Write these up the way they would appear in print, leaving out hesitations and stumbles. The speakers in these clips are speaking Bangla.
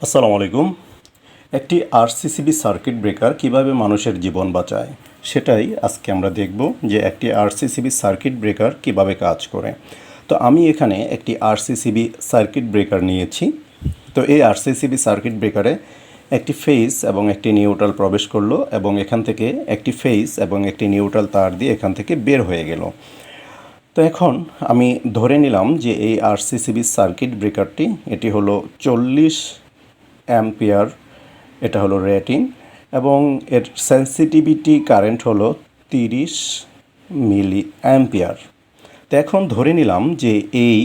আসসালামু আলাইকুম। একটি আরসিসিবি সার্কিট ব্রেকার কিভাবে মানুষের জীবন বাঁচায় সেটাই আজকে আমরা দেখব যে একটি আরসিসিবি সার্কিট ব্রেকার কিভাবে কাজ করে। তো আমি এখানে একটি আরসিসিবি সার্কিট ব্রেকার নিয়েছি। তো এই আরসিসিবি সার্কিট ব্রেকারে একটি ফেজ এবং একটি নিউট্রাল প্রবেশ করলো এবং এখান থেকে একটি ফেজ এবং একটি নিউট্রাল তার দিয়ে এখান থেকে বের হয়ে গেল। তো এখন আমি ধরে নিলাম যে এই আরসিসিবি সার্কিট ব্রেকারটি এটি হলো 40 অ্যাম্পিয়ার, এটা হলো রেটিং এবং এর সেন্সিটিভিটি কারেন্ট হলো 30 মিলি অ্যাম্পিয়ার। তো এখন ধরে নিলাম যে এই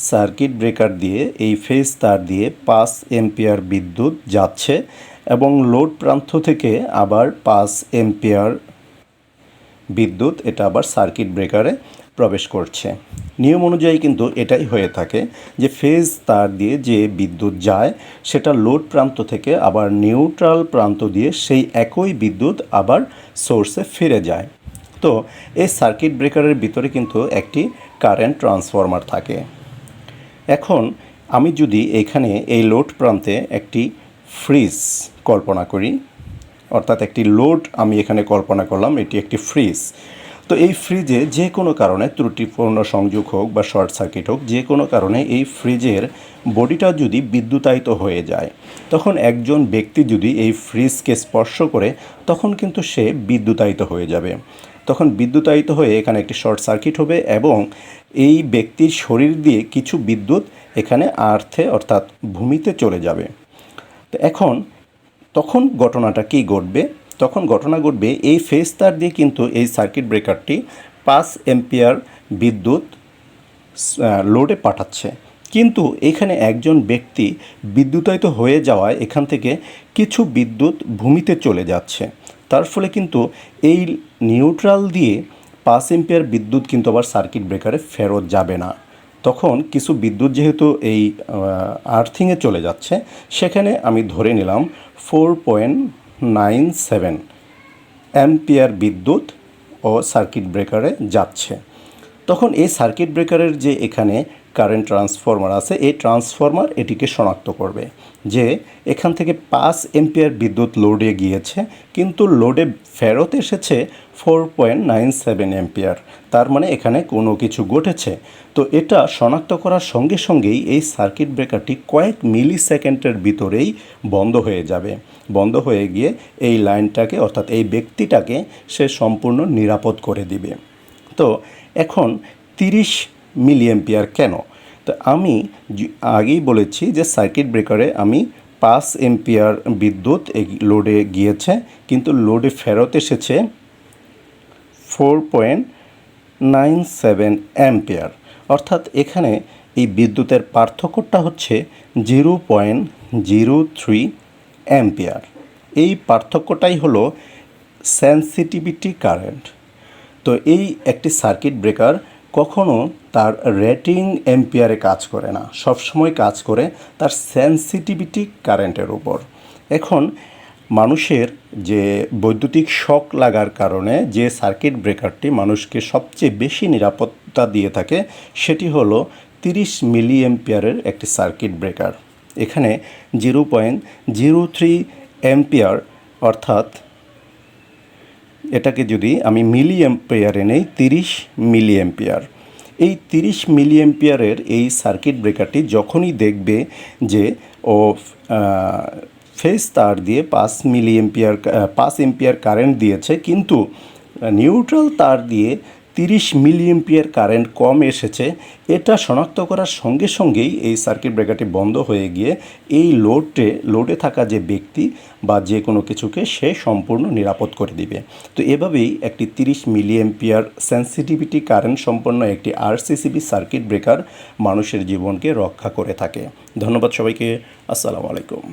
সার্কিট ব্রেকার দিয়ে এই ফেজ তার দিয়ে 5 এম্পিয়ার বিদ্যুৎ যাচ্ছে এবং লোড প্রান্ত থেকে আবার 5 এম্পিয়ার বিদ্যুৎ এটা আবার সার্কিট ব্রেকারে প্রবেশ করছে। নিয়ম অনুযায়ী কিন্তু এটাই হয়ে থাকে যে ফেজ তার দিয়ে যে বিদ্যুৎ যায় সেটা লোড প্রান্ত থেকে আবার নিউট্রাল প্রান্ত দিয়ে সেই একই বিদ্যুৎ আবার সোর্সে ফিরে যায়। তো এই সার্কিট ব্রেকারের ভিতরে কিন্তু একটি কারেন্ট ট্রান্সফরমার থাকে। এখন আমি যদি এখানে এই লোড প্রান্তে একটি ফ্রিজ কল্পনা করি, অর্থাৎ একটি লোড আমি এখানে কল্পনা করলাম, এটি একটি ফ্রিজ। তো এই ফ্রিজে যে কোনো কারণে ত্রুটিপূর্ণ সংযোগ হোক বা শর্ট সার্কিট হোক, যে কোনো কারণে এই ফ্রিজের বডিটা যদি বিদ্যুতায়িত হয়ে যায়, তখন একজন ব্যক্তি যদি এই ফ্রিজকে স্পর্শ করে তখন কিন্তু সে বিদ্যুতায়িত হয়ে যাবে। তখন বিদ্যুতায়িত হয়ে এখানে একটি শর্ট সার্কিট হবে এবং এই ব্যক্তির শরীর দিয়ে কিছু বিদ্যুৎ এখানে আর্থে অর্থাৎ ভূমিতে চলে যাবে। তো এখন তখন ঘটনাটা কী ঘটবে? তখন ঘটনা ঘটবে এই ফেজ তার দিয়ে কিন্তু এই সার্কিট ব্রেকারটি 5 এম্পিয়ার বিদ্যুৎ লোডে পাঠাচ্ছে, কিন্তু এখানে একজন ব্যক্তি বিদ্যুতায়িত হয়ে যাওয়ায় এখান থেকে কিছু বিদ্যুৎ ভূমিতে চলে যাচ্ছে। তার ফলে কিন্তু এই নিউট্রাল দিয়ে 5 এম্পিয়ার বিদ্যুৎ কিন্তু আবার সার্কিট ব্রেকারে ফেরত যাবে না। তখন কিছু বিদ্যুৎ যেহেতু এই আর্থিংয়ে চলে যাচ্ছে, সেখানে আমি ধরে নিলাম 4.97 অ্যাম্পিয়ার বিদ্যুৎ ও সার্কিট ব্রেকারে যাচ্ছে। তখন এই সার্কিট ব্রেকারের যে এখানে কারেন্ট ট্রান্সফরমার আছে, এই ট্রান্সফরমার এটিকে শনাক্ত করবে যে এখান থেকে 5 এম্পিয়ার বিদ্যুৎ লোডে গিয়েছে কিন্তু লোডে ফেরত এসেছে 4.97 অ্যাম্পিয়ার, তার মানে এখানে কোনো কিছু ঘটেছে। তো এটা শনাক্ত করার সঙ্গে সঙ্গেই এই সার্কিট ব্রেকারটি কয়েক মিলি সেকেন্ডের ভিতরেই বন্ধ হয়ে যাবে। বন্ধ হয়ে গিয়ে এই লাইনটাকে অর্থাৎ এই ব্যক্তিটাকে সে সম্পূর্ণ নিরাপদ করে দিবে। তো এখন 30 মিলি অ্যাম্পিয়ার কেন? তো আমি আগেই বলেছি যে সার্কিট ব্রেকারে আমি 5 এম্পিয়ার বিদ্যুৎ এই লোডে গিয়েছে কিন্তু লোডে ফেরত এসেছে 4.97 অ্যাম্পিয়ার, অর্থাৎ এখানে এই বিদ্যুতের পার্থক্যটা হচ্ছে 0.03 অ্যাম্পিয়ার। এই পার্থক্যটাই হলো সেন্সিটিভিটি কারেন্ট। তো এই একটি সার্কিট ব্রেকার কখনো তার রেটিং অ্যাম্পিয়ারে কাজ করে না, সবসময় কাজ করে তার সেন্সিটিভিটি কারেন্টের উপর। এখন মানুষের যে বৈদ্যুতিক শক লাগার কারণে যে সার্কিট ব্রেকারটি মানুষকে সবচেয়ে বেশি নিরাপত্তা দিয়ে থাকে সেটি হলো 30 মিলি অ্যাম্পিয়ারের একটি সার্কিট ব্রেকার। এখানে 0.03 অ্যাম্পিয়ার, অর্থাৎ এটাকে যদি আমি মিলি অ্যাম্পিয়ারে নেই 30 মিলি অ্যাম্পিয়ার। এই 30 মিলি অ্যাম্পিয়ারের এই সার্কিট ব্রেকারটি যখনই দেখবে যে ও ফেজ তার দিয়ে 5 এম্পিয়ার কারেন্ট দিয়েছে কিন্তু নিউট্রাল তার দিয়ে 30 মিলি অ্যাম্পিয়ার কারেন্ট কম এসেছে, এটা শনাক্ত করার সঙ্গে সঙ্গেই এই সার্কিট ব্রেকারটি বন্ধ হয়ে গিয়ে এই লোডে থাকা যে ব্যক্তি বা যে কোনো কিছুকে সে সম্পূর্ণ নিরাপদ করে দিবে। তো এভাবেই একটি 30 মিলি অ্যাম্পিয়ার সেন্সিটিভিটি কারেন্ট সম্পন্ন একটি আরসিসিবি সার্কিট ব্রেকার মানুষের জীবনকে রক্ষা করে থাকে। ধন্যবাদ সবাইকে। আসসালামু আলাইকুম।